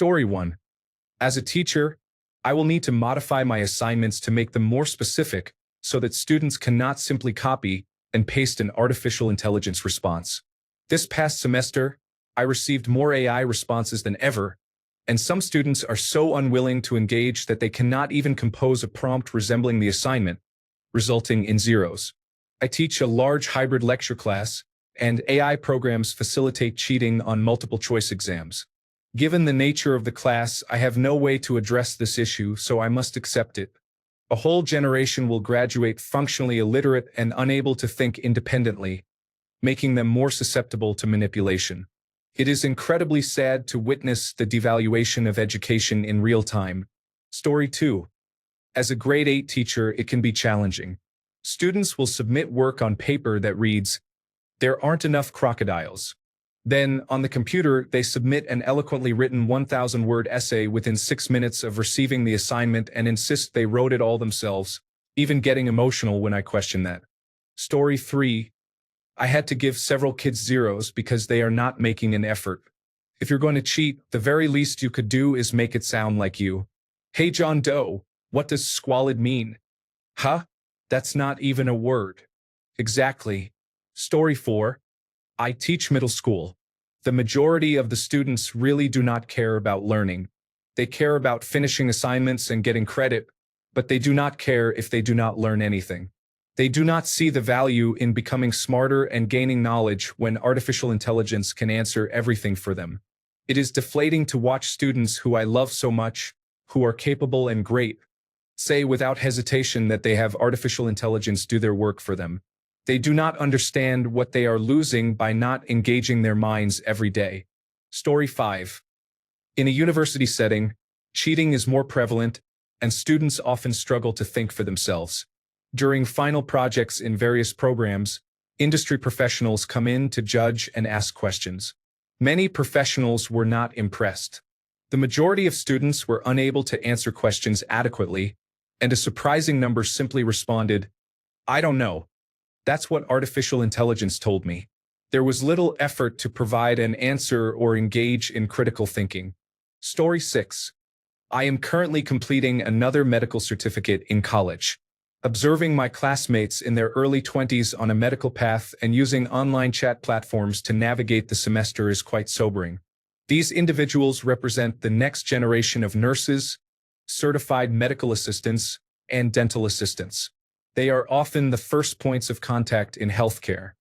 Story 1. As a teacher, I will need to modify my assignments to make them more specific so that students cannot simply copy and paste an artificial intelligence response. This past semester, I received more AI responses than ever, and some students are so unwilling to engage that they cannot even compose a prompt resembling the assignment, resulting in zeros. I teach a large hybrid lecture class, and AI programs facilitate cheating on multiple choice exams. Given the nature of the class, I have no way to address this issue, so I must accept it. A whole generation will graduate functionally illiterate and unable to think independently, making them more susceptible to manipulation. It is incredibly sad to witness the devaluation of education in real time. Story 2. As a grade 8 teacher, it can be challenging. Students will submit work on paper that reads, "There aren't enough crocodiles." Then, on the computer, they submit an eloquently written 1,000-word essay within 6 minutes of receiving the assignment and insist they wrote it all themselves, even getting emotional when I question that. Story 3. I had to give several kids zeros because they are not making an effort. If you're going to cheat, the very least you could do is make it sound like you. Hey John Doe, what does squalid mean? Huh? That's not even a word. Exactly. Story 4. I teach middle school. The majority of the students really do not care about learning. They care about finishing assignments and getting credit, but they do not care if they do not learn anything. They do not see the value in becoming smarter and gaining knowledge when artificial intelligence can answer everything for them. It is deflating to watch students who I love so much, who are capable and great, say without hesitation that they have artificial intelligence do their work for them. They do not understand what they are losing by not engaging their minds every day. Story 5. In a university setting, cheating is more prevalent, and students often struggle to think for themselves. During final projects in various programs, industry professionals come in to judge and ask questions. Many professionals were not impressed. The majority of students were unable to answer questions adequately, and a surprising number simply responded, "I don't know. That's what artificial intelligence told me." There was little effort to provide an answer or engage in critical thinking. Story 6. I am currently completing another medical certificate in college. Observing my classmates in their early 20s on a medical path and using online chat platforms to navigate the semester is quite sobering. These individuals represent the next generation of nurses, certified medical assistants, and dental assistants. They are often the first points of contact in healthcare.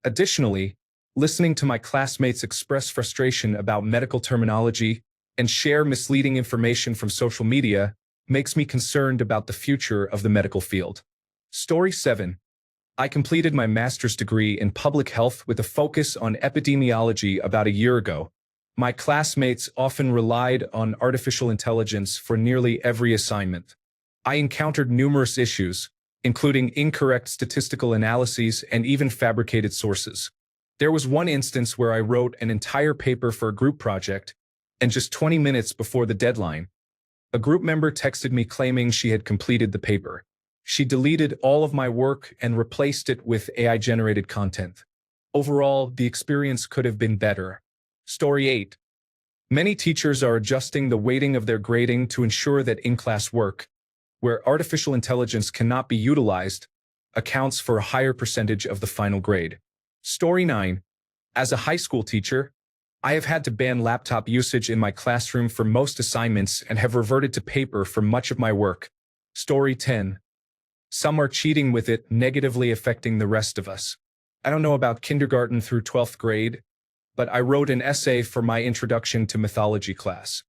Additionally, listening to my classmates express frustration about medical terminology and share misleading information from social media makes me concerned about the future of the medical field. Story 7. I completed my master's degree in public health with a focus on epidemiology about a year ago. My classmates often relied on artificial intelligence for nearly every assignment. I encountered numerous issues, including incorrect statistical analyses and even fabricated sources. There was one instance where I wrote an entire paper for a group project, and just 20 minutes before the deadline, a group member texted me claiming she had completed the paper. She deleted all of my work and replaced it with AI-generated content. Overall, the experience could have been better. Story 8. Many teachers are adjusting the weighting of their grading to ensure that in-class work, where artificial intelligence cannot be utilized, accounts for a higher percentage of the final grade. Story 9. As a high school teacher, I have had to ban laptop usage in my classroom for most assignments and have reverted to paper for much of my work. Story 10. Some are cheating with it, negatively affecting the rest of us. I don't know about kindergarten through 12th grade, but I wrote an essay for my introduction to mythology class.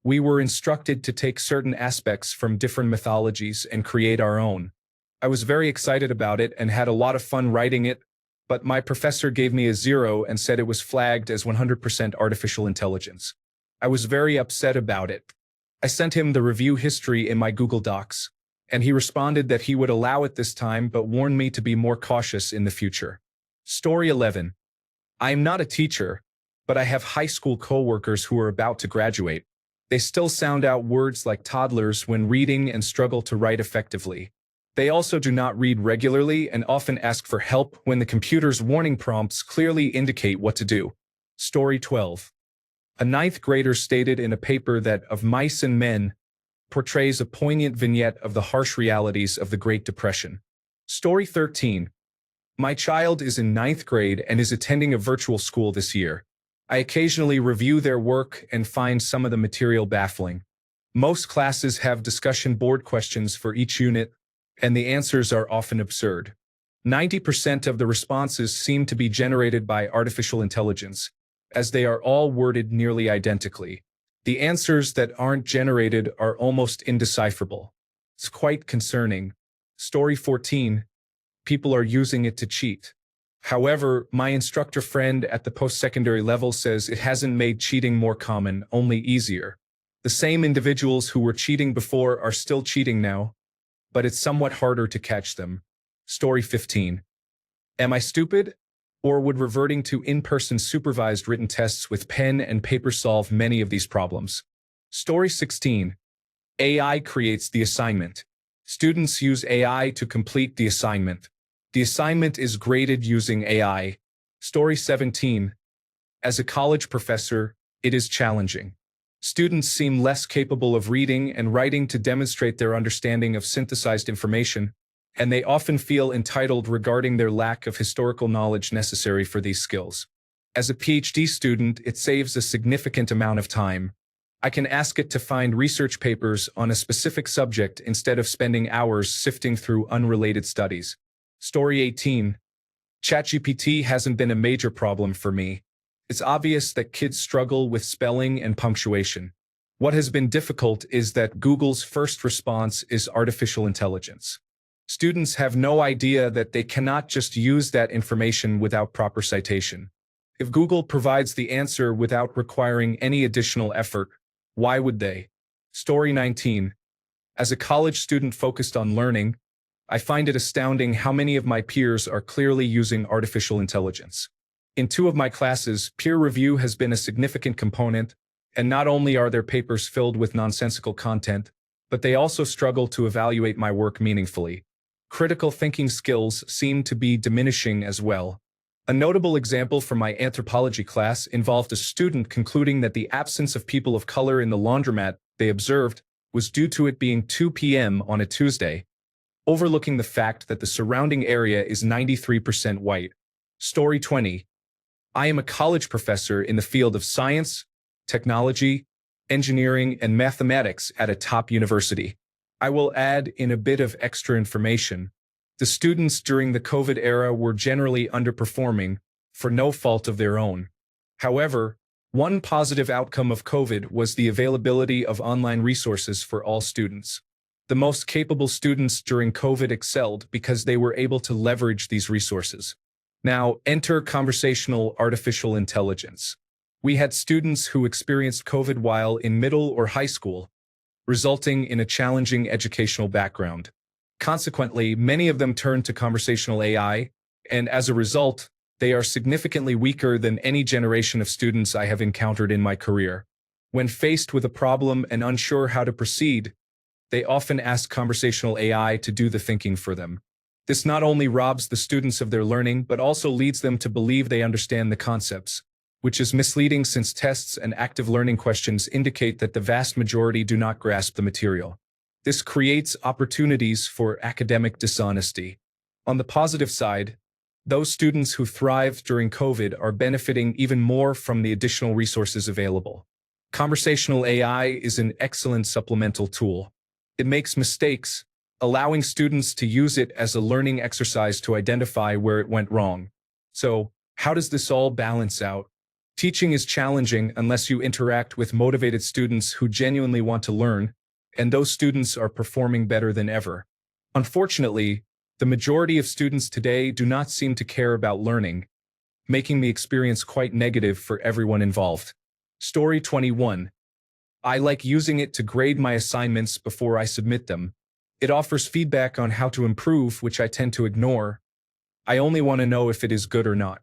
We were instructed to take certain aspects from different mythologies and create our own. I was very excited about it and had a lot of fun writing it, but my professor gave me a 0 and said it was flagged as 100% artificial intelligence. I was very upset about it. I sent him the review history in my Google Docs, and he responded that he would allow it this time but warned me to be more cautious in the future. Story 11. I am not a teacher, but I have high school coworkers who are about to graduate. They still sound out words like toddlers when reading and struggle to write effectively. They also do not read regularly and often ask for help when the computer's warning prompts clearly indicate what to do. Story 12. A ninth grader stated in a paper that Of Mice and Men portrays a poignant vignette of the harsh realities of the Great Depression. Story 13. My child is in ninth grade and is attending a virtual school this year. I occasionally review their work and find some of the material baffling. Most classes have discussion board questions for each unit, and the answers are often absurd. 90% of the responses seem to be generated by artificial intelligence, as they are all worded nearly identically. The answers that aren't generated are almost indecipherable. It's quite concerning. Story 14. People are using it to cheat. However, my instructor friend at the post-secondary level says it hasn't made cheating more common, only easier. The same individuals who were cheating before are still cheating now, but it's somewhat harder to catch them. Story 15. Am I stupid? Or would reverting to in-person supervised written tests with pen and paper solve many of these problems? Story 16. AI creates the assignment. Students use AI to complete the assignment. The assignment is graded using AI. Story 17. As a college professor, it is challenging. Students seem less capable of reading and writing to demonstrate their understanding of synthesized information, and they often feel entitled regarding their lack of historical knowledge necessary for these skills. As a PhD student, it saves a significant amount of time. I can ask it to find research papers on a specific subject instead of spending hours sifting through unrelated studies. Story 18. ChatGPT hasn't been a major problem for me. It's obvious that kids struggle with spelling and punctuation. What has been difficult is that Google's first response is artificial intelligence. Students have no idea that they cannot just use that information without proper citation. If Google provides the answer without requiring any additional effort, why would they? Story 19. As a college student focused on learning, I find it astounding how many of my peers are clearly using artificial intelligence. In 2 of my classes, peer review has been a significant component, and not only are their papers filled with nonsensical content, but they also struggle to evaluate my work meaningfully. Critical thinking skills seem to be diminishing as well. A notable example from my anthropology class involved a student concluding that the absence of people of color in the laundromat they observed was due to it being 2 p.m. on a Tuesday, overlooking the fact that the surrounding area is 93% white. Story 20. I am a college professor in the field of science, technology, engineering, and mathematics at a top university. I will add in a bit of extra information. The students during the COVID era were generally underperforming, for no fault of their own. However, one positive outcome of COVID was the availability of online resources for all students. The most capable students during COVID excelled because they were able to leverage these resources. Now, enter conversational artificial intelligence. We had students who experienced COVID while in middle or high school, resulting in a challenging educational background. Consequently, many of them turned to conversational AI, and as a result, they are significantly weaker than any generation of students I have encountered in my career. When faced with a problem and unsure how to proceed, they often ask conversational AI to do the thinking for them. This not only robs the students of their learning, but also leads them to believe they understand the concepts, which is misleading since tests and active learning questions indicate that the vast majority do not grasp the material. This creates opportunities for academic dishonesty. On the positive side, those students who thrived during COVID are benefiting even more from the additional resources available. Conversational AI is an excellent supplemental tool. It makes mistakes, allowing students to use it as a learning exercise to identify where it went wrong. So, how does this all balance out? Teaching is challenging unless you interact with motivated students who genuinely want to learn, and those students are performing better than ever. Unfortunately, the majority of students today do not seem to care about learning, making the experience quite negative for everyone involved. Story 21. I like using it to grade my assignments before I submit them. It offers feedback on how to improve, which I tend to ignore. I only want to know if it is good or not.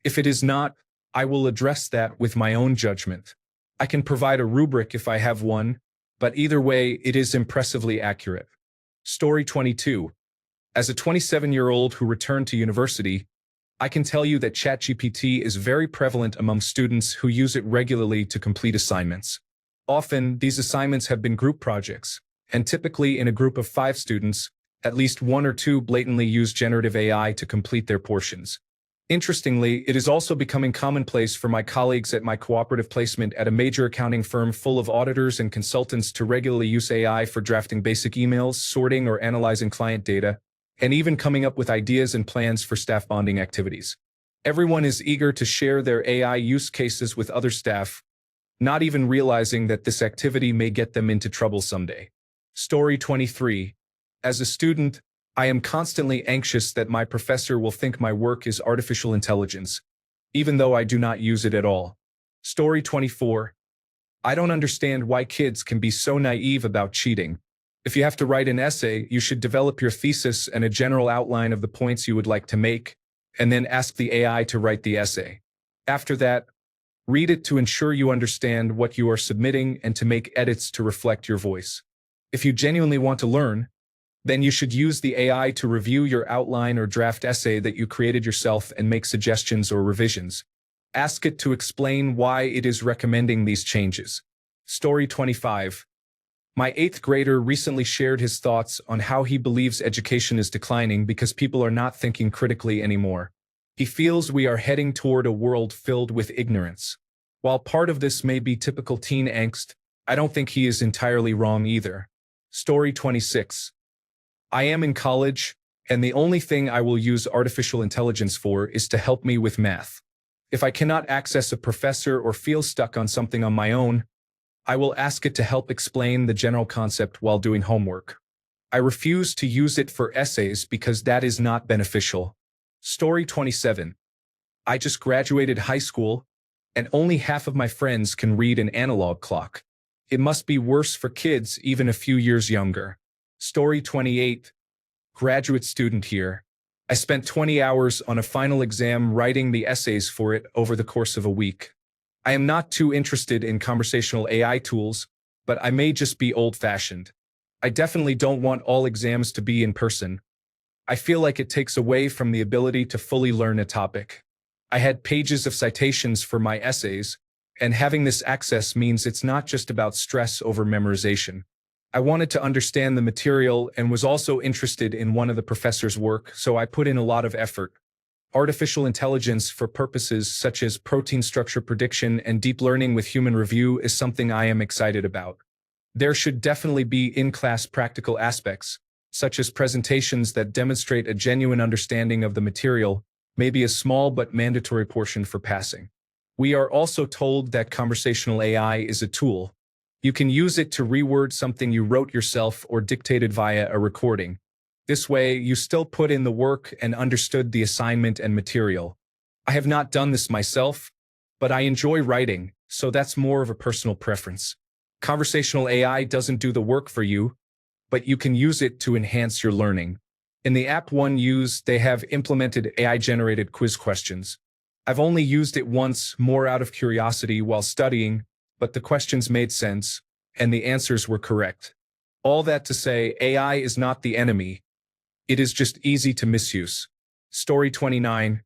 If it is not, I will address that with my own judgment. I can provide a rubric if I have one, but either way, it is impressively accurate. Story 22. As a 27-year-old who returned to university, I can tell you that ChatGPT is very prevalent among students who use it regularly to complete assignments. Often, these assignments have been group projects, and typically in a group of 5 students, at least 1 or 2 blatantly use generative AI to complete their portions. Interestingly, it is also becoming commonplace for my colleagues at my cooperative placement at a major accounting firm full of auditors and consultants to regularly use AI for drafting basic emails, sorting or analyzing client data, and even coming up with ideas and plans for staff bonding activities. Everyone is eager to share their AI use cases with other staff, not even realizing that this activity may get them into trouble someday. Story 23. As a student, I am constantly anxious that my professor will think my work is artificial intelligence, even though I do not use it at all. Story 24. I don't understand why kids can be so naive about cheating. If you have to write an essay, you should develop your thesis and a general outline of the points you would like to make, and then ask the AI to write the essay. After that, read it to ensure you understand what you are submitting and to make edits to reflect your voice. If you genuinely want to learn, then you should use the AI to review your outline or draft essay that you created yourself and make suggestions or revisions. Ask it to explain why it is recommending these changes. Story 25. My 8th grader recently shared his thoughts on how he believes education is declining because people are not thinking critically anymore. He feels we are heading toward a world filled with ignorance. While part of this may be typical teen angst, I don't think he is entirely wrong either. Story 26. I am in college, and the only thing I will use artificial intelligence for is to help me with math. If I cannot access a professor or feel stuck on something on my own, I will ask it to help explain the general concept while doing homework. I refuse to use it for essays because that is not beneficial. Story 27. I just graduated high school, and only half of my friends can read an analog clock. It must be worse for kids even a few years younger. Story 28. Graduate student here. I spent 20 hours on a final exam writing the essays for it over the course of a week. I am not too interested in conversational AI tools, but I may just be old-fashioned. I definitely don't want all exams to be in person. I feel like it takes away from the ability to fully learn a topic. I had pages of citations for my essays, and having this access means it's not just about stress over memorization. I wanted to understand the material and was also interested in one of the professor's work, so I put in a lot of effort. Artificial intelligence for purposes such as protein structure prediction and deep learning with human review is something I am excited about. There should definitely be in-class practical aspects, such as presentations that demonstrate a genuine understanding of the material, maybe a small but mandatory portion for passing. We are also told that conversational AI is a tool. You can use it to reword something you wrote yourself or dictated via a recording. This way, you still put in the work and understood the assignment and material. I have not done this myself, but I enjoy writing, so that's more of a personal preference. Conversational AI doesn't do the work for you, but you can use it to enhance your learning. In the app One Use, they have implemented AI-generated quiz questions. I've only used it once, more out of curiosity while studying, but the questions made sense, and the answers were correct. All that to say, AI is not the enemy. It is just easy to misuse. Story 29.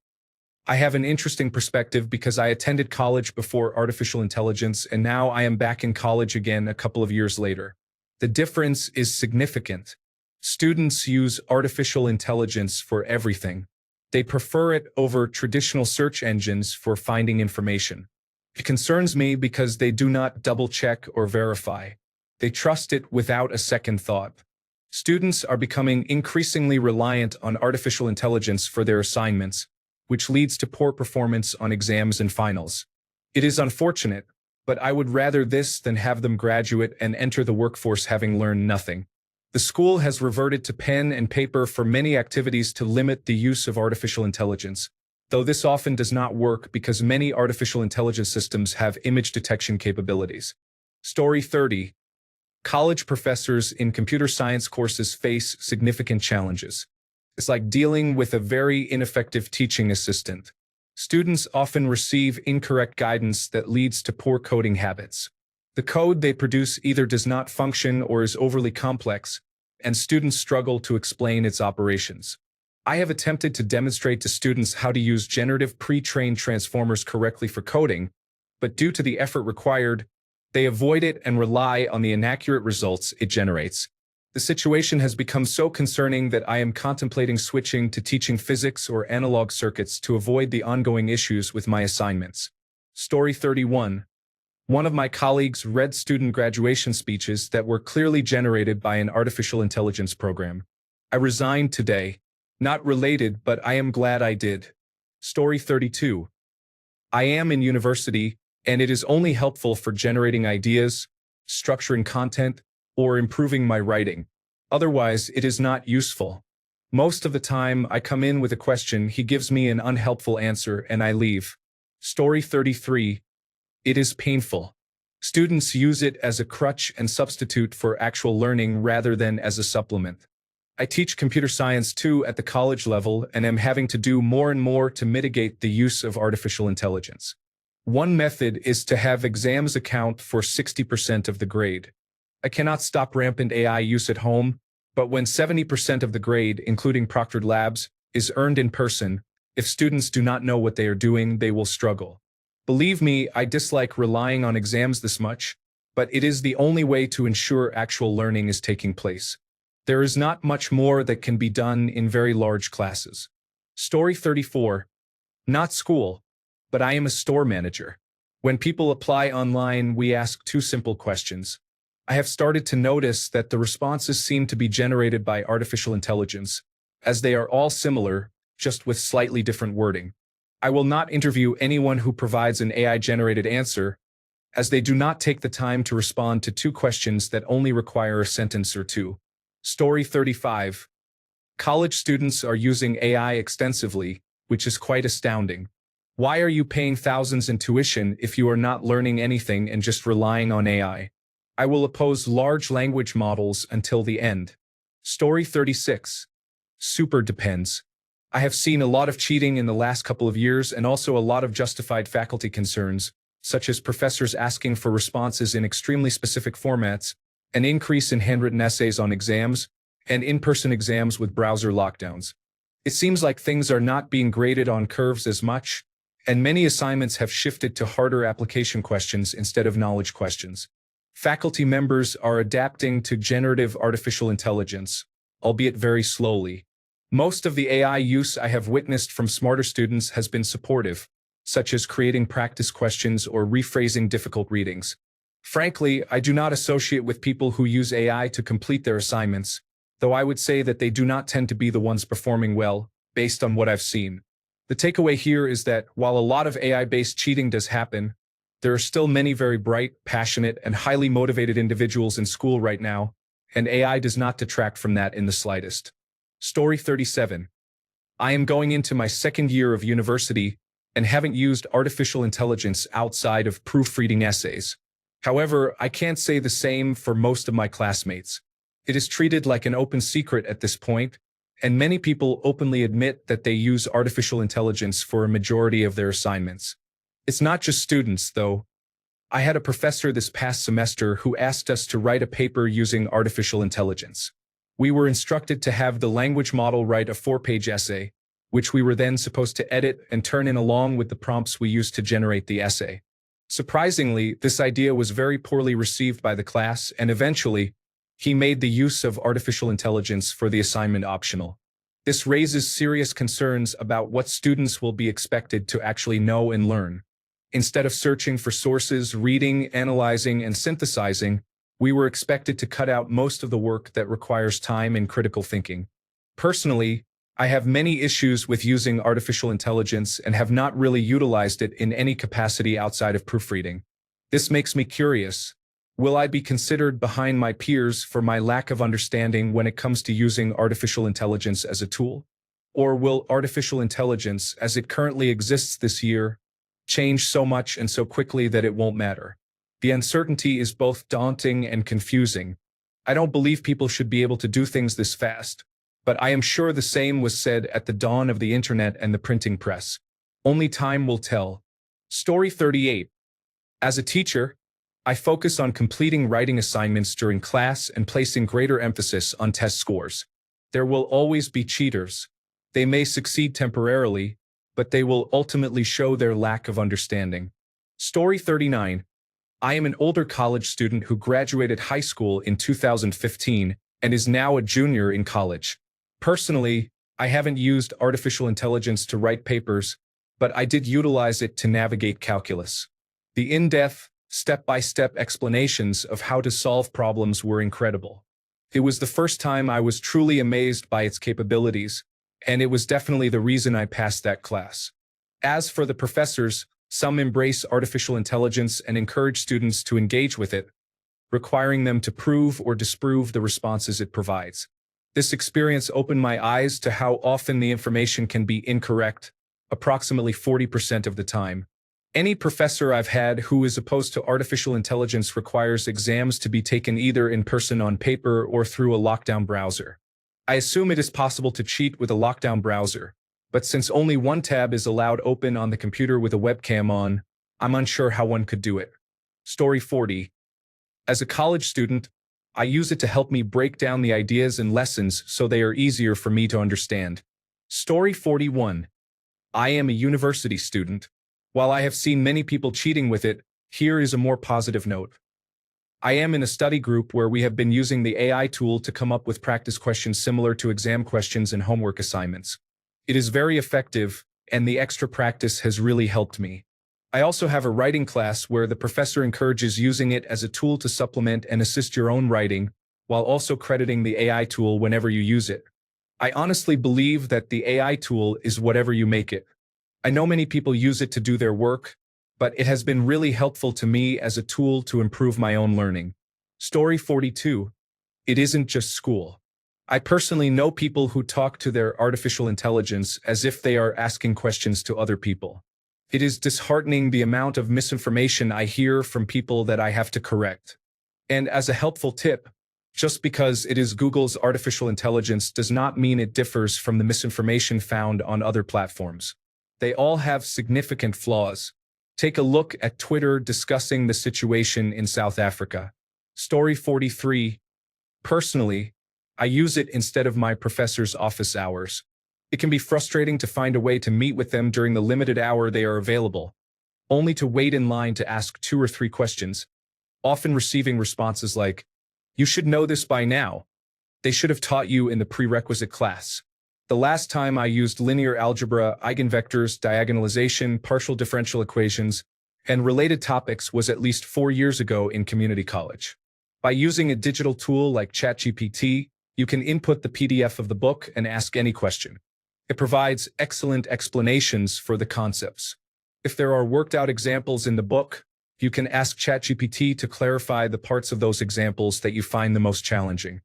I have an interesting perspective because I attended college before artificial intelligence, and now I am back in college again a couple of years later. The difference is significant. Students use artificial intelligence for everything. They prefer it over traditional search engines for finding information. It concerns me because they do not double-check or verify. They trust it without a second thought. Students are becoming increasingly reliant on artificial intelligence for their assignments, which leads to poor performance on exams and finals. It is unfortunate, but I would rather this than have them graduate and enter the workforce having learned nothing. The school has reverted to pen and paper for many activities to limit the use of artificial intelligence, though this often does not work because many artificial intelligence systems have image detection capabilities. Story 30. College professors in computer science courses face significant challenges. It's like dealing with a very ineffective teaching assistant. Students often receive incorrect guidance that leads to poor coding habits. The code they produce either does not function or is overly complex, and students struggle to explain its operations. I have attempted to demonstrate to students how to use generative pre-trained transformers correctly for coding, but due to the effort required, they avoid it and rely on the inaccurate results it generates. The situation has become so concerning that I am contemplating switching to teaching physics or analog circuits to avoid the ongoing issues with my assignments. Story 31. One of my colleagues read student graduation speeches that were clearly generated by an artificial intelligence program. I resigned today. Not related, but I am glad I did. Story 32. I am in university, and it is only helpful for generating ideas, structuring content, or improving my writing. Otherwise, it is not useful. Most of the time, I come in with a question, he gives me an unhelpful answer, and I leave. Story 33. It is painful. Students use it as a crutch and substitute for actual learning rather than as a supplement. I teach computer science too at the college level and am having to do more and more to mitigate the use of artificial intelligence. One method is to have exams account for 60% of the grade. I cannot stop rampant AI use at home, but when 70% of the grade, including proctored labs, is earned in person, if students do not know what they are doing, they will struggle. Believe me, I dislike relying on exams this much, but it is the only way to ensure actual learning is taking place. There is not much more that can be done in very large classes. Story 34. Not school, but I am a store manager. When people apply online, we ask two simple questions. I have started to notice that the responses seem to be generated by artificial intelligence, as they are all similar, just with slightly different wording. I will not interview anyone who provides an AI-generated answer, as they do not take the time to respond to two questions that only require a sentence or two. Story 35. College students are using AI extensively, which is quite astounding. Why are you paying thousands in tuition if you are not learning anything and just relying on AI? I will oppose large language models until the end. Story 36. Super depends. I have seen a lot of cheating in the last couple of years and also a lot of justified faculty concerns, such as professors asking for responses in extremely specific formats, an increase in handwritten essays on exams, and in-person exams with browser lockdowns. It seems like things are not being graded on curves as much, and many assignments have shifted to harder application questions instead of knowledge questions. Faculty members are adapting to generative artificial intelligence, albeit very slowly. Most of the AI use I have witnessed from smarter students has been supportive, such as creating practice questions or rephrasing difficult readings. Frankly, I do not associate with people who use AI to complete their assignments, though I would say that they do not tend to be the ones performing well, based on what I've seen. The takeaway here is that while a lot of AI-based cheating does happen, there are still many very bright, passionate, and highly motivated individuals in school right now, and AI does not detract from that in the slightest. Story 37. I am going into my second year of university and haven't used artificial intelligence outside of proofreading essays. However, I can't say the same for most of my classmates. It is treated like an open secret at this point, and many people openly admit that they use artificial intelligence for a majority of their assignments. It's not just students, though. I had a professor this past semester who asked us to write a paper using artificial intelligence. We were instructed to have the language model write a 4-page essay, which we were then supposed to edit and turn in along with the prompts we used to generate the essay. Surprisingly, this idea was very poorly received by the class, and eventually, he made the use of artificial intelligence for the assignment optional. This raises serious concerns about what students will be expected to actually know and learn. Instead of searching for sources, reading, analyzing, and synthesizing, we were expected to cut out most of the work that requires time and critical thinking. Personally, I have many issues with using artificial intelligence and have not really utilized it in any capacity outside of proofreading. This makes me curious. Will I be considered behind my peers for my lack of understanding when it comes to using artificial intelligence as a tool? Or will artificial intelligence, as it currently exists this year, change so much and so quickly that it won't matter? The uncertainty is both daunting and confusing. I don't believe people should be able to do things this fast, but I am sure the same was said at the dawn of the internet and the printing press. Only time will tell. Story 38. As a teacher, I focus on completing writing assignments during class and placing greater emphasis on test scores. There will always be cheaters. They may succeed temporarily, but they will ultimately show their lack of understanding. Story 39. I am an older college student who graduated high school in 2015 and is now a junior in college. Personally, I haven't used artificial intelligence to write papers, but I did utilize it to navigate calculus. The in-depth, step-by-step explanations of how to solve problems were incredible. It was the first time I was truly amazed by its capabilities, and it was definitely the reason I passed that class. As for the professors, some embrace artificial intelligence and encourage students to engage with it, requiring them to prove or disprove the responses it provides. This experience opened my eyes to how often the information can be incorrect, approximately 40% of the time. Any professor I've had who is opposed to artificial intelligence requires exams to be taken either in person on paper or through a lockdown browser. I assume it is possible to cheat with a lockdown browser, but since only one tab is allowed open on the computer with a webcam on, I'm unsure how one could do it. Story 40. As a college student, I use it to help me break down the ideas and lessons so they are easier for me to understand. Story 41. I am a university student. While I have seen many people cheating with it, here is a more positive note. I am in a study group where we have been using the AI tool to come up with practice questions similar to exam questions and homework assignments. It is very effective, and the extra practice has really helped me. I also have a writing class where the professor encourages using it as a tool to supplement and assist your own writing, while also crediting the AI tool whenever you use it. I honestly believe that the AI tool is whatever you make it. I know many people use it to do their work, but it has been really helpful to me as a tool to improve my own learning. Story 42. It isn't just school. I personally know people who talk to their artificial intelligence as if they are asking questions to other people. It is disheartening the amount of misinformation I hear from people that I have to correct. And as a helpful tip, just because it is Google's artificial intelligence does not mean it differs from the misinformation found on other platforms. They all have significant flaws. Take a look at Twitter discussing the situation in South Africa. Story 43. Personally, I use it instead of my professor's office hours. It can be frustrating to find a way to meet with them during the limited hour they are available, only to wait in line to ask 2 or 3 questions, often receiving responses like, "You should know this by now. They should have taught you in the prerequisite class." The last time I used linear algebra, eigenvectors, diagonalization, partial differential equations, and related topics was at least 4 years ago in community college. By using a digital tool like ChatGPT, you can input the PDF of the book and ask any question. It provides excellent explanations for the concepts. If there are worked out examples in the book, you can ask ChatGPT to clarify the parts of those examples that you find the most challenging.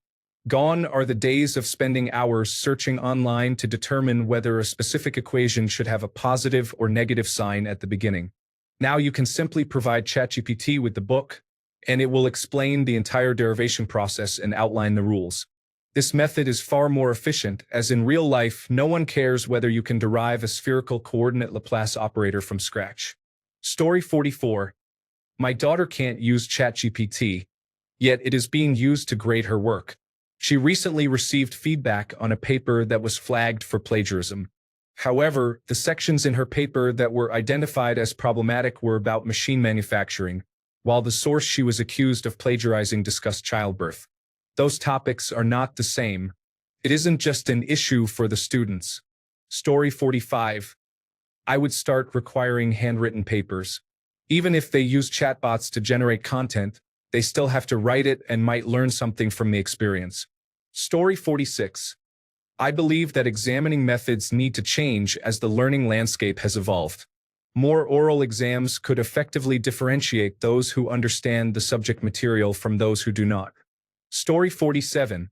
Gone are the days of spending hours searching online to determine whether a specific equation should have a positive or negative sign at the beginning. Now you can simply provide ChatGPT with the book, and it will explain the entire derivation process and outline the rules. This method is far more efficient, as in real life, no one cares whether you can derive a spherical coordinate Laplace operator from scratch. Story 44. My daughter can't use ChatGPT, yet it is being used to grade her work. She recently received feedback on a paper that was flagged for plagiarism. However, the sections in her paper that were identified as problematic were about machine manufacturing, while the source she was accused of plagiarizing discussed childbirth. Those topics are not the same. It isn't just an issue for the students. Story 45. I would start requiring handwritten papers. Even if they use chatbots to generate content, they still have to write it and might learn something from the experience. Story 46. I believe that examining methods need to change as the learning landscape has evolved. More oral exams could effectively differentiate those who understand the subject material from those who do not. Story 47.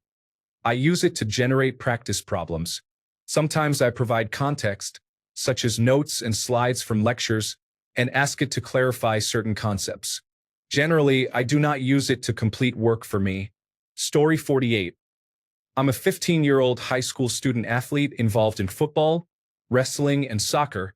I use it to generate practice problems. Sometimes I provide context, such as notes and slides from lectures, and ask it to clarify certain concepts. Generally, I do not use it to complete work for me. Story 48. I'm a 15-year-old high school student athlete involved in football, wrestling, and soccer,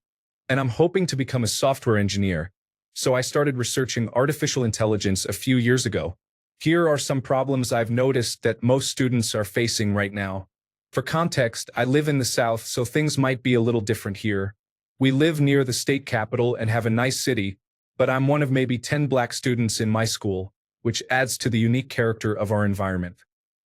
and I'm hoping to become a software engineer, so I started researching artificial intelligence a few years ago. Here are some problems I've noticed that most students are facing right now. For context, I live in the South, so things might be a little different here. We live near the state capital and have a nice city, but I'm one of maybe 10 black students in my school, which adds to the unique character of our environment.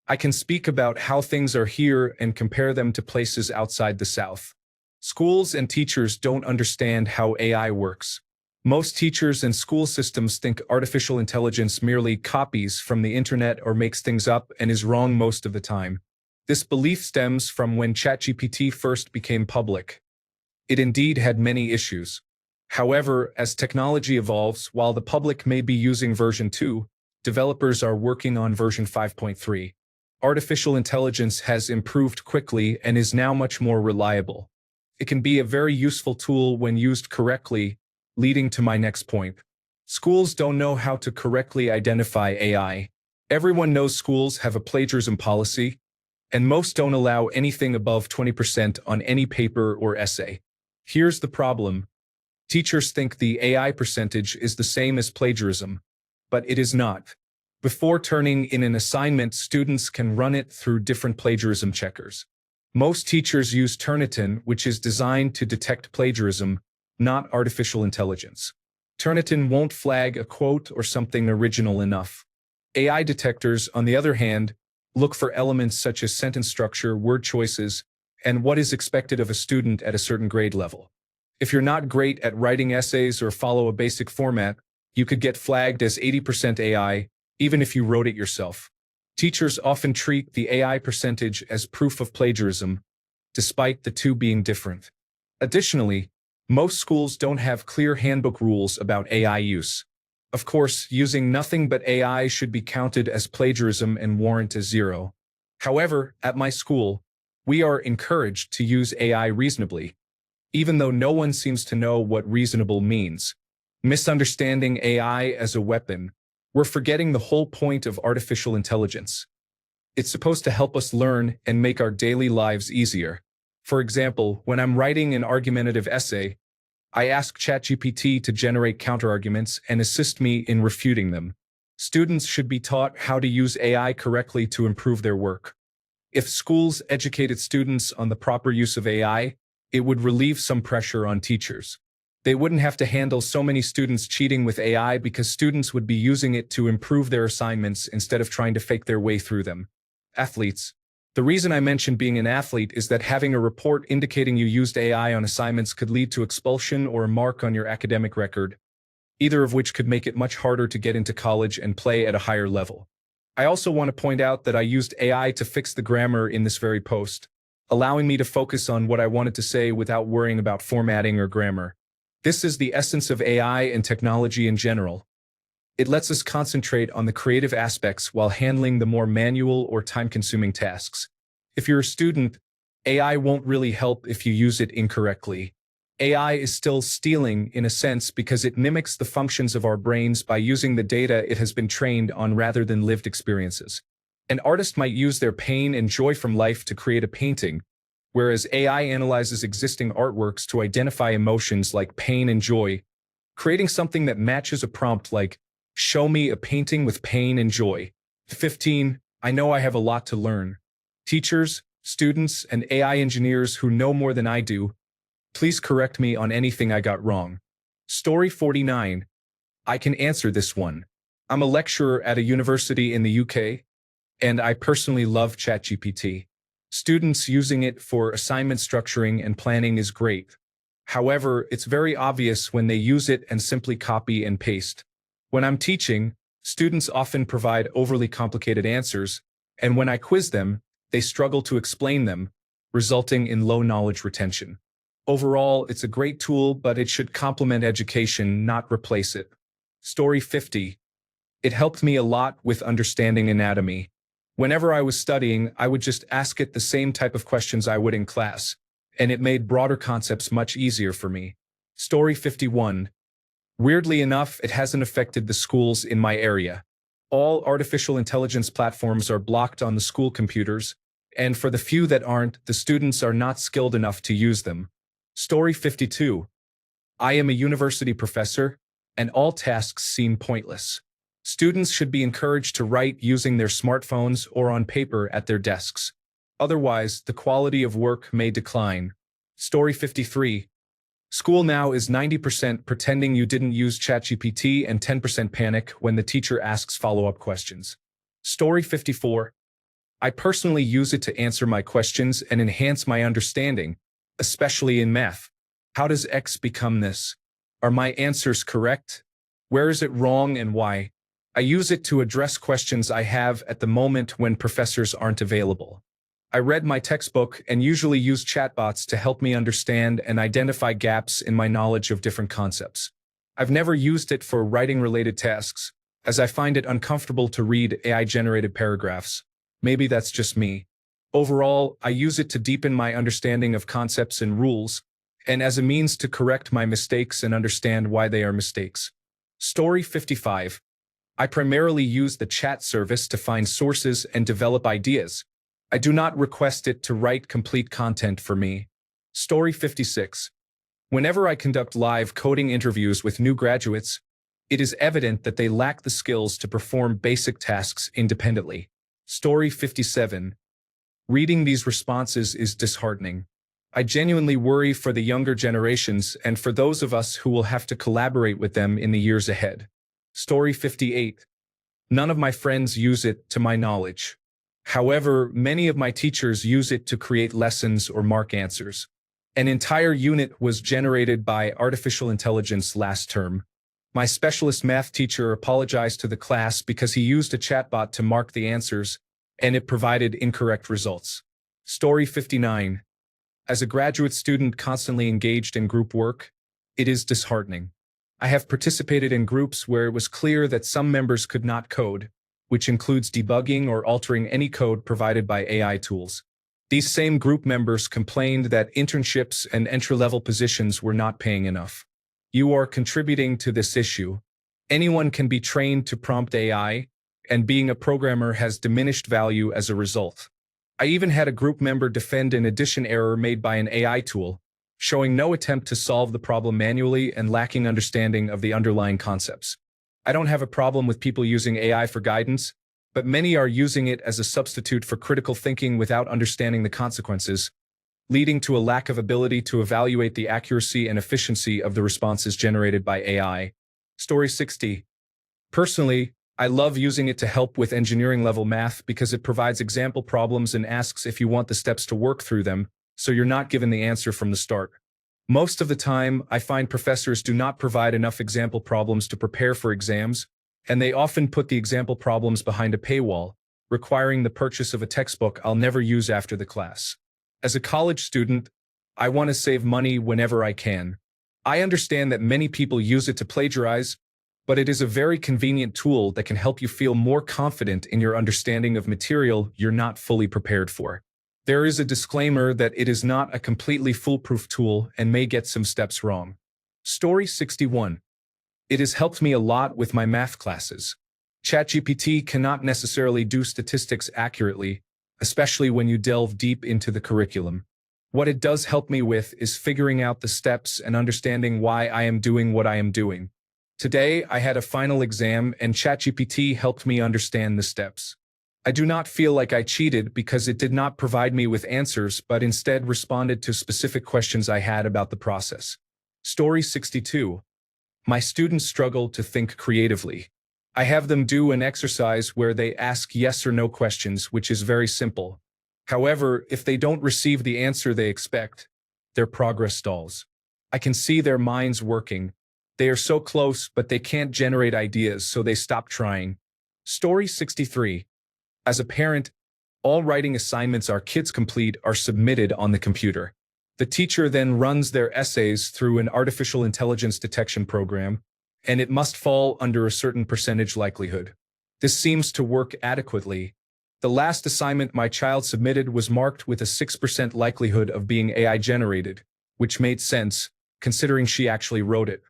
I can speak about how things are here and compare them to places outside the South. Schools and teachers don't understand how AI works. Most teachers and school systems think artificial intelligence merely copies from the internet or makes things up and is wrong most of the time. This belief stems from when ChatGPT first became public. It indeed had many issues. However, as technology evolves, while the public may be using version 2, developers are working on version 5.3. Artificial intelligence has improved quickly and is now much more reliable. It can be a very useful tool when used correctly, leading to my next point. Schools don't know how to correctly identify AI. Everyone knows schools have a plagiarism policy, and most don't allow anything above 20% on any paper or essay. Here's the problem. Teachers think the AI percentage is the same as plagiarism, but it is not. Before turning in an assignment, students can run it through different plagiarism checkers. Most teachers use Turnitin, which is designed to detect plagiarism, not artificial intelligence. Turnitin won't flag a quote or something original enough. AI detectors, on the other hand, look for elements such as sentence structure, word choices, and what is expected of a student at a certain grade level. If you're not great at writing essays or follow a basic format, you could get flagged as 80% AI, even if you wrote it yourself. Teachers often treat the AI percentage as proof of plagiarism, despite the two being different. Additionally, most schools don't have clear handbook rules about AI use. Of course, using nothing but AI should be counted as plagiarism and warrant a 0. However, at my school, we are encouraged to use AI reasonably, even though no one seems to know what reasonable means. Misunderstanding AI as a weapon, we're forgetting the whole point of artificial intelligence. It's supposed to help us learn and make our daily lives easier. For example, when I'm writing an argumentative essay, I ask ChatGPT to generate counterarguments and assist me in refuting them. Students should be taught how to use AI correctly to improve their work. If schools educated students on the proper use of AI, it would relieve some pressure on teachers. They wouldn't have to handle so many students cheating with AI because students would be using it to improve their assignments instead of trying to fake their way through them. Athletes. The reason I mentioned being an athlete is that having a report indicating you used AI on assignments could lead to expulsion or a mark on your academic record, either of which could make it much harder to get into college and play at a higher level. I also want to point out that I used AI to fix the grammar in this very post, allowing me to focus on what I wanted to say without worrying about formatting or grammar. This is the essence of AI and technology in general. It lets us concentrate on the creative aspects while handling the more manual or time-consuming tasks. If you're a student, AI won't really help if you use it incorrectly. AI is still stealing in a sense because it mimics the functions of our brains by using the data it has been trained on rather than lived experiences. An artist might use their pain and joy from life to create a painting, whereas AI analyzes existing artworks to identify emotions like pain and joy, creating something that matches a prompt like, "Show me a painting with pain and joy." 15. I know I have a lot to learn. Teachers, students, and AI engineers who know more than I do, please correct me on anything I got wrong. Story 49. I can answer this one. I'm a lecturer at a university in the UK, and I personally love ChatGPT. Students using it for assignment structuring and planning is great. However, it's very obvious when they use it and simply copy and paste. When I'm teaching, students often provide overly complicated answers, and when I quiz them, they struggle to explain them, resulting in low knowledge retention. Overall, it's a great tool, but it should complement education, not replace it. Story 50. It helped me a lot with understanding anatomy. Whenever I was studying, I would just ask it the same type of questions I would in class, and it made broader concepts much easier for me. Story 51. Weirdly enough, it hasn't affected the schools in my area. All artificial intelligence platforms are blocked on the school computers, and for the few that aren't, the students are not skilled enough to use them. Story 52. I am a university professor, and all tasks seem pointless. Students should be encouraged to write using their smartphones or on paper at their desks. Otherwise, the quality of work may decline. Story 53. School now is 90% pretending you didn't use ChatGPT and 10% panic when the teacher asks follow-up questions. Story 54. I personally use it to answer my questions and enhance my understanding, especially in math. How does X become this? Are my answers correct? Where is it wrong and why? I use it to address questions I have at the moment when professors aren't available. I read my textbook and usually use chatbots to help me understand and identify gaps in my knowledge of different concepts. I've never used it for writing-related tasks, as I find it uncomfortable to read AI-generated paragraphs. Maybe that's just me. Overall, I use it to deepen my understanding of concepts and rules, and as a means to correct my mistakes and understand why they are mistakes. Story 55. I primarily use the chat service to find sources and develop ideas. I do not request it to write complete content for me. Story 56. Whenever I conduct live coding interviews with new graduates, it is evident that they lack the skills to perform basic tasks independently. Story 57. Reading these responses is disheartening. I genuinely worry for the younger generations and for those of us who will have to collaborate with them in the years ahead. Story 58. None of my friends use it, to my knowledge. However, many of my teachers use it to create lessons or mark answers. An entire unit was generated by artificial intelligence last term. My specialist math teacher apologized to the class because he used a chatbot to mark the answers, and it provided incorrect results. Story 59. As a graduate student constantly engaged in group work, it is disheartening. I have participated in groups where it was clear that some members could not code, which includes debugging or altering any code provided by AI tools. These same group members complained that internships and entry-level positions were not paying enough. You are contributing to this issue. Anyone can be trained to prompt AI, and being a programmer has diminished value as a result. I even had a group member defend an addition error made by an AI tool, showing no attempt to solve the problem manually and lacking understanding of the underlying concepts. I don't have a problem with people using AI for guidance, but many are using it as a substitute for critical thinking without understanding the consequences, leading to a lack of ability to evaluate the accuracy and efficiency of the responses generated by AI. Story 60. Personally, I love using it to help with engineering-level math because it provides example problems and asks if you want the steps to work through them, so you're not given the answer from the start. Most of the time, I find professors do not provide enough example problems to prepare for exams, and they often put the example problems behind a paywall, requiring the purchase of a textbook I'll never use after the class. As a college student, I want to save money whenever I can. I understand that many people use it to plagiarize, but it is a very convenient tool that can help you feel more confident in your understanding of material you're not fully prepared for. There is a disclaimer that it is not a completely foolproof tool and may get some steps wrong. Story 61. It has helped me a lot with my math classes. ChatGPT cannot necessarily do statistics accurately, especially when you delve deep into the curriculum. What it does help me with is figuring out the steps and understanding why I am doing what I am doing. Today, I had a final exam and ChatGPT helped me understand the steps. I do not feel like I cheated because it did not provide me with answers but instead responded to specific questions I had about the process. Story 62. My students struggle to think creatively. I have them do an exercise where they ask yes or no questions, which is very simple. However, if they don't receive the answer they expect, their progress stalls. I can see their minds working. They are so close, but they can't generate ideas, so they stop trying. Story 63. As a parent, all writing assignments our kids complete are submitted on the computer. The teacher then runs their essays through an artificial intelligence detection program, and it must fall under a certain percentage likelihood. This seems to work adequately. The last assignment my child submitted was marked with a 6% likelihood of being AI generated, which made sense, considering she actually wrote it.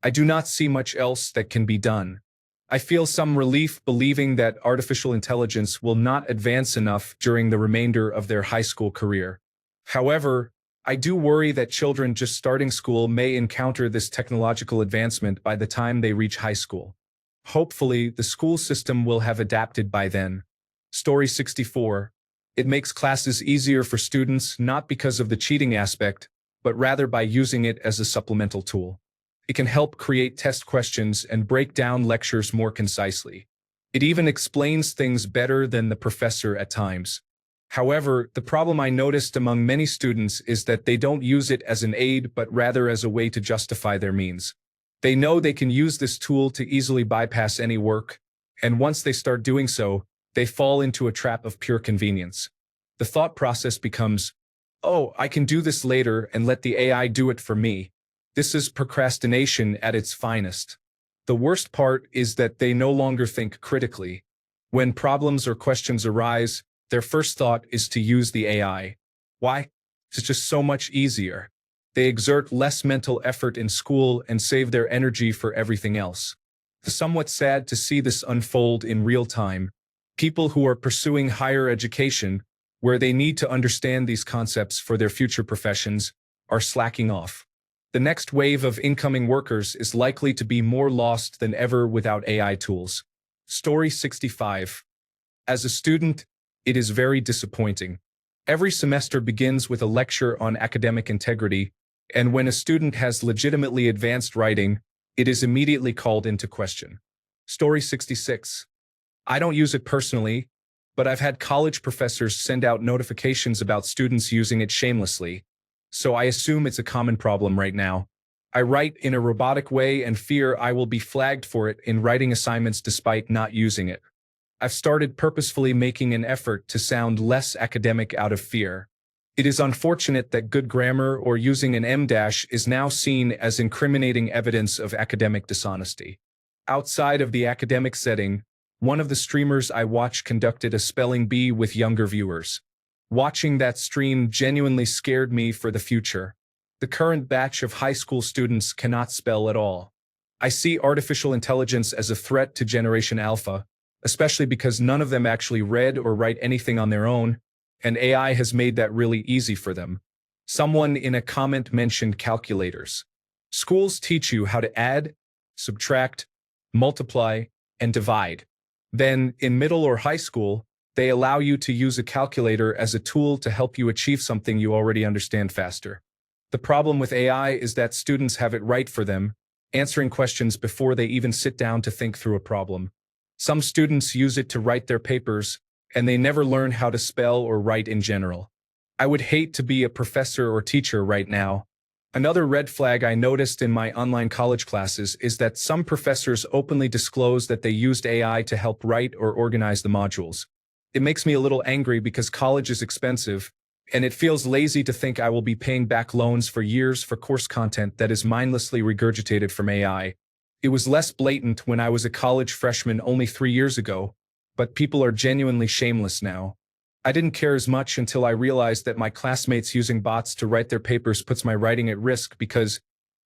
I do not see much else that can be done. I feel some relief believing that artificial intelligence will not advance enough during the remainder of their high school career. However, I do worry that children just starting school may encounter this technological advancement by the time they reach high school. Hopefully, the school system will have adapted by then. Story 64. It makes classes easier for students not because of the cheating aspect, but rather by using it as a supplemental tool. It can help create test questions and break down lectures more concisely. It even explains things better than the professor at times. However, the problem I noticed among many students is that they don't use it as an aid but rather as a way to justify their means. They know they can use this tool to easily bypass any work, and once they start doing so, they fall into a trap of pure convenience. The thought process becomes, oh, I can do this later and let the AI do it for me. This is procrastination at its finest. The worst part is that they no longer think critically. When problems or questions arise, their first thought is to use the AI. Why? It's just so much easier. They exert less mental effort in school and save their energy for everything else. It's somewhat sad to see this unfold in real time. People who are pursuing higher education, where they need to understand these concepts for their future professions, are slacking off. The next wave of incoming workers is likely to be more lost than ever without AI tools. Story 65. As a student, it is very disappointing. Every semester begins with a lecture on academic integrity, and when a student has legitimately advanced writing, it is immediately called into question. Story 66. I don't use it personally, but I've had college professors send out notifications about students using it shamelessly, so I assume it's a common problem right now. I write in a robotic way and fear I will be flagged for it in writing assignments despite not using it. I've started purposefully making an effort to sound less academic out of fear. It is unfortunate that good grammar or using an M- is now seen as incriminating evidence of academic dishonesty. Outside of the academic setting, one of the streamers I watched conducted a spelling bee with younger viewers. Watching that stream genuinely scared me for the future. The current batch of high school students cannot spell at all. I see artificial intelligence as a threat to Generation Alpha, especially because none of them actually read or write anything on their own, and AI has made that really easy for them. Someone in a comment mentioned calculators. Schools teach you how to add, subtract, multiply, and divide. Then, in middle or high school, they allow you to use a calculator as a tool to help you achieve something you already understand faster. The problem with AI is that students have it right for them, answering questions before they even sit down to think through a problem. Some students use it to write their papers, and they never learn how to spell or write in general. I would hate to be a professor or teacher right now. Another red flag I noticed in my online college classes is that some professors openly disclose that they used AI to help write or organize the modules. It makes me a little angry because college is expensive, and it feels lazy to think I will be paying back loans for years for course content that is mindlessly regurgitated from AI. It was less blatant when I was a college freshman only 3 years ago, but people are genuinely shameless now. I didn't care as much until I realized that my classmates using bots to write their papers puts my writing at risk because,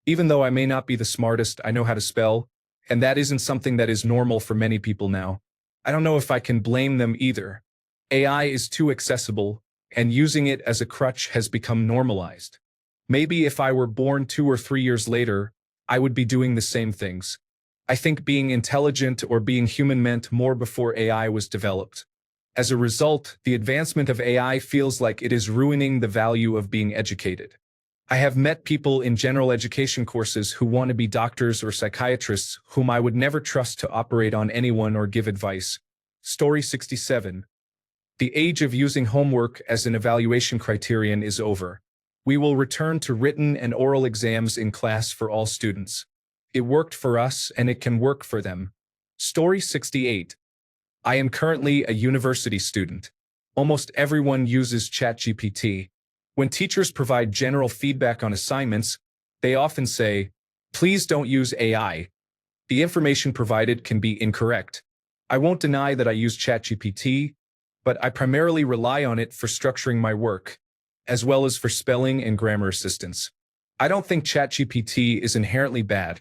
even though I may not be the smartest, I know how to spell, and that isn't something that is normal for many people now. I don't know if I can blame them either. AI is too accessible, and using it as a crutch has become normalized. Maybe if I were born 2 or 3 years later, I would be doing the same things. I think being intelligent or being human meant more before AI was developed. As a result, the advancement of AI feels like it is ruining the value of being educated. I have met people in general education courses who want to be doctors or psychiatrists whom I would never trust to operate on anyone or give advice. Story 67. The age of using homework as an evaluation criterion is over. We will return to written and oral exams in class for all students. It worked for us and it can work for them. Story 68. I am currently a university student. Almost everyone uses ChatGPT. When teachers provide general feedback on assignments, they often say, "Please don't use AI. The information provided can be incorrect." I won't deny that I use ChatGPT, but I primarily rely on it for structuring my work, as well as for spelling and grammar assistance. I don't think ChatGPT is inherently bad.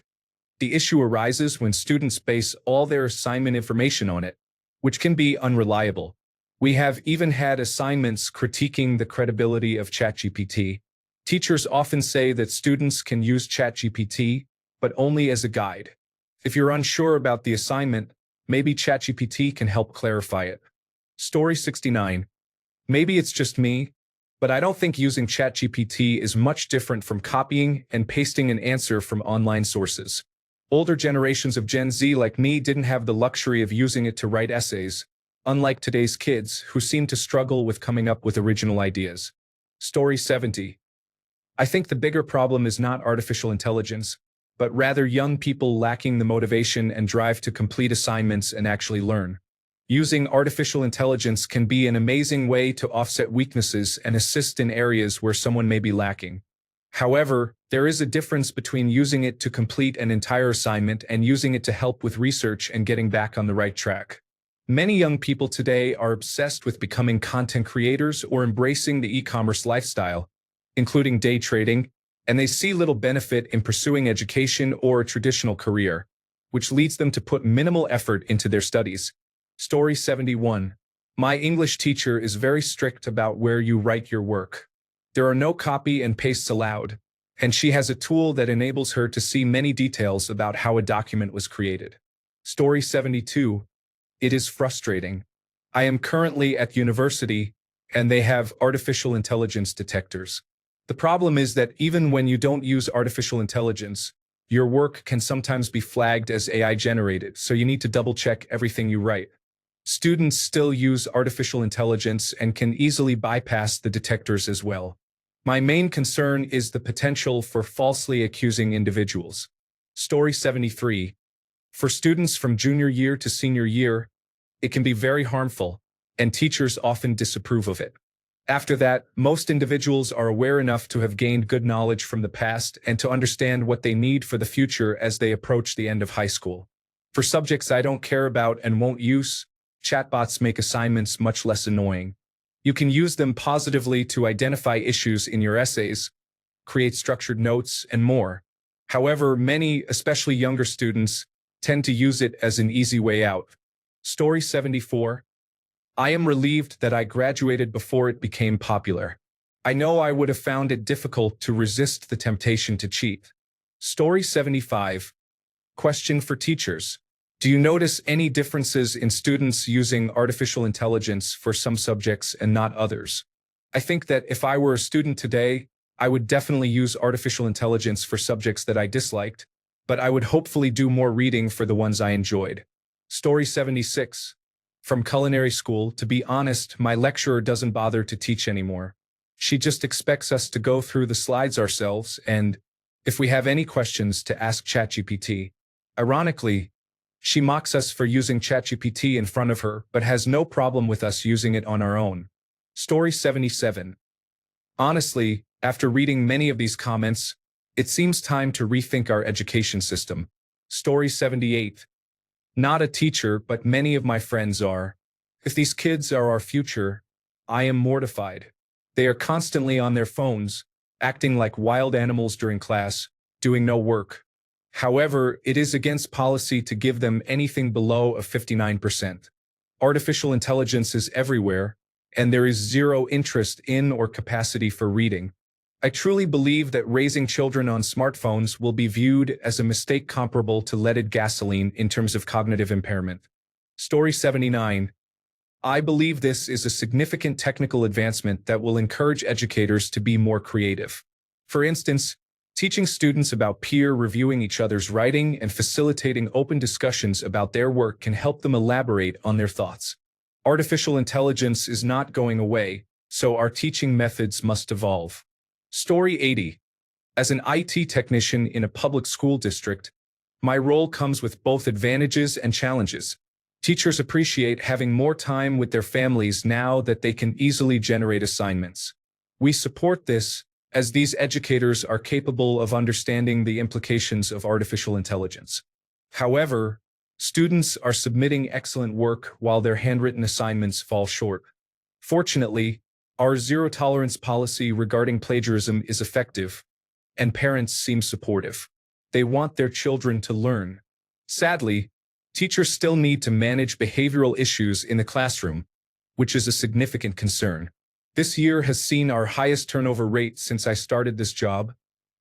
The issue arises when students base all their assignment information on it, which can be unreliable. We have even had assignments critiquing the credibility of ChatGPT. Teachers often say that students can use ChatGPT, but only as a guide. If you're unsure about the assignment, maybe ChatGPT can help clarify it. Story 69. Maybe it's just me, but I don't think using ChatGPT is much different from copying and pasting an answer from online sources. Older generations of Gen Z like me didn't have the luxury of using it to write essays, unlike today's kids who seem to struggle with coming up with original ideas. Story 70. I think the bigger problem is not artificial intelligence, but rather young people lacking the motivation and drive to complete assignments and actually learn. Using artificial intelligence can be an amazing way to offset weaknesses and assist in areas where someone may be lacking. However, there is a difference between using it to complete an entire assignment and using it to help with research and getting back on the right track. Many young people today are obsessed with becoming content creators or embracing the e-commerce lifestyle, including day trading, and they see little benefit in pursuing education or a traditional career, which leads them to put minimal effort into their studies. Story 71. My English teacher is very strict about where you write your work. There are no copy and pastes allowed, and she has a tool that enables her to see many details about how a document was created. Story 72. It is frustrating. I am currently at university, and they have artificial intelligence detectors. The problem is that even when you don't use artificial intelligence, your work can sometimes be flagged as AI generated, so you need to double-check everything you write. Students still use artificial intelligence and can easily bypass the detectors as well. My main concern is the potential for falsely accusing individuals. Story 73. For students from junior year to senior year, it can be very harmful, and teachers often disapprove of it. After that, most individuals are aware enough to have gained good knowledge from the past and to understand what they need for the future as they approach the end of high school. For subjects I don't care about and won't use, chatbots make assignments much less annoying. You can use them positively to identify issues in your essays, create structured notes, and more. However, many, especially younger students, tend to use it as an easy way out. Story 74. I am relieved that I graduated before it became popular. I know I would have found it difficult to resist the temptation to cheat. Story 75. Question for teachers. Do you notice any differences in students using artificial intelligence for some subjects and not others? I think that if I were a student today, I would definitely use artificial intelligence for subjects that I disliked, but I would hopefully do more reading for the ones I enjoyed. Story 76. From culinary school, to be honest, my lecturer doesn't bother to teach anymore. She just expects us to go through the slides ourselves and, if we have any questions, to ask ChatGPT. Ironically, she mocks us for using ChatGPT in front of her, but has no problem with us using it on our own. Story 77. Honestly, after reading many of these comments, it seems time to rethink our education system. Story 78. Not a teacher, but many of my friends are. If these kids are our future, I am mortified. They are constantly on their phones, acting like wild animals during class, doing no work. However, it is against policy to give them anything below a 59%. Artificial intelligence is everywhere, and there is zero interest in or capacity for reading. I truly believe that raising children on smartphones will be viewed as a mistake comparable to leaded gasoline in terms of cognitive impairment. Story 79. I believe this is a significant technical advancement that will encourage educators to be more creative. For instance, teaching students about peer reviewing each other's writing and facilitating open discussions about their work can help them elaborate on their thoughts. Artificial intelligence is not going away, so our teaching methods must evolve. Story 80. As an IT technician in a public school district, my role comes with both advantages and challenges. Teachers appreciate having more time with their families now that they can easily generate assignments. We support this, as these educators are capable of understanding the implications of artificial intelligence. However, students are submitting excellent work while their handwritten assignments fall short. Fortunately, our zero-tolerance policy regarding plagiarism is effective, and parents seem supportive. They want their children to learn. Sadly, teachers still need to manage behavioral issues in the classroom, which is a significant concern. This year has seen our highest turnover rate since I started this job,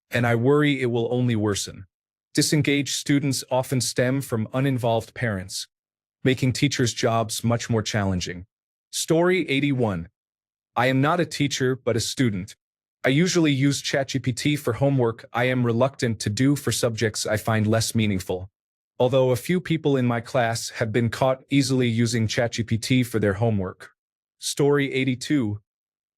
and I worry it will only worsen. Disengaged students often stem from uninvolved parents, making teachers' jobs much more challenging. Story 81. I am not a teacher, but a student. I usually use ChatGPT for homework I am reluctant to do for subjects I find less meaningful. Although a few people in my class have been caught easily using ChatGPT for their homework. Story 82.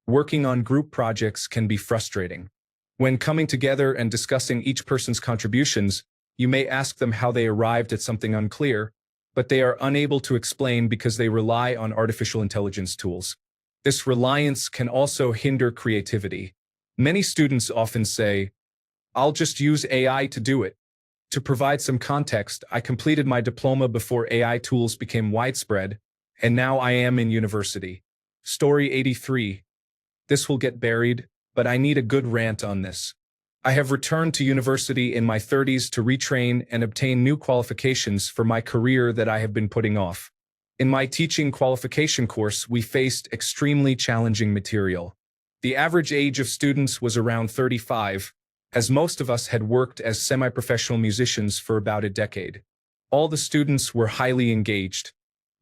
Working on group projects can be frustrating. When coming together and discussing each person's contributions, you may ask them how they arrived at something unclear, but they are unable to explain because they rely on artificial intelligence tools. This reliance can also hinder creativity. Many students often say, "I'll just use AI to do it." To provide some context, I completed my diploma before AI tools became widespread, and now I am in university. Story 83. This will get buried, but I need a good rant on this. I have returned to university in my 30s to retrain and obtain new qualifications for my career that I have been putting off. In my teaching qualification course, we faced extremely challenging material. The average age of students was around 35, as most of us had worked as semi-professional musicians for about a decade. All the students were highly engaged.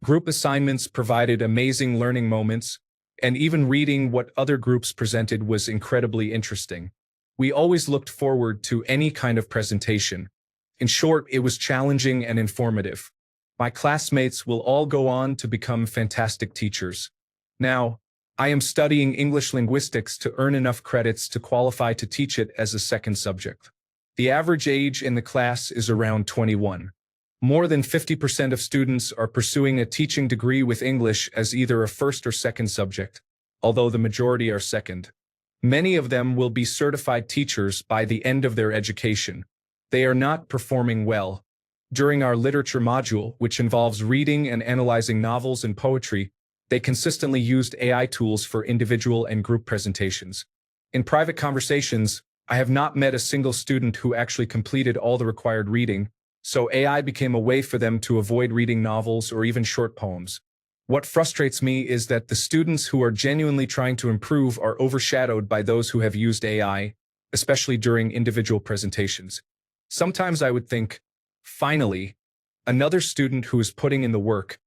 Group assignments provided amazing learning moments, and even reading what other groups presented was incredibly interesting. We always looked forward to any kind of presentation. In short, it was challenging and informative. My classmates will all go on to become fantastic teachers. Now, I am studying English linguistics to earn enough credits to qualify to teach it as a second subject. The average age in the class is around 21. More than 50% of students are pursuing a teaching degree with English as either a first or second subject, although the majority are second. Many of them will be certified teachers by the end of their education. They are not performing well. During our literature module, which involves reading and analyzing novels and poetry, they consistently used AI tools for individual and group presentations. In private conversations, I have not met a single student who actually completed all the required reading, so AI became a way for them to avoid reading novels or even short poems. What frustrates me is that the students who are genuinely trying to improve are overshadowed by those who have used AI, especially during individual presentations. Sometimes I would think, finally, another student who is putting in the work,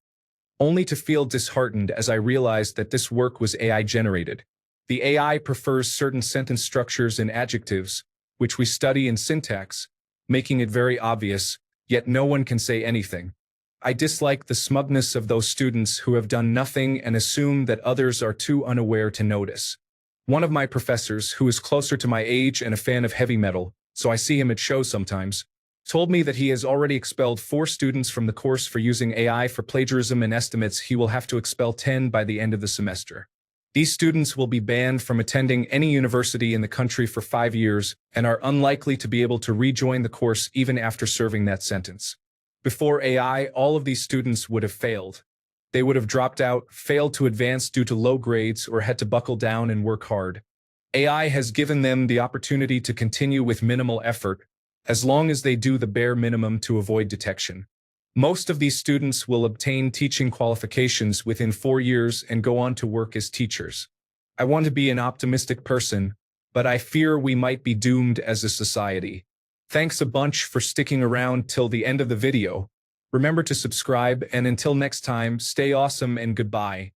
only to feel disheartened as I realized that this work was AI generated. The AI prefers certain sentence structures and adjectives, which we study in syntax, making it very obvious, yet no one can say anything. I dislike the smugness of those students who have done nothing and assume that others are too unaware to notice. One of my professors, who is closer to my age and a fan of heavy metal, so I see him at shows sometimes, told me that he has already expelled 4 students from the course for using AI for plagiarism and estimates he will have to expel 10 by the end of the semester. These students will be banned from attending any university in the country for 5 years and are unlikely to be able to rejoin the course even after serving that sentence. Before AI, all of these students would have failed. They would have dropped out, failed to advance due to low grades, or had to buckle down and work hard. AI has given them the opportunity to continue with minimal effort, as long as they do the bare minimum to avoid detection. Most of these students will obtain teaching qualifications within 4 years and go on to work as teachers. I want to be an optimistic person, but I fear we might be doomed as a society. Thanks a bunch for sticking around till the end of the video. Remember to subscribe, and until next time, stay awesome and goodbye.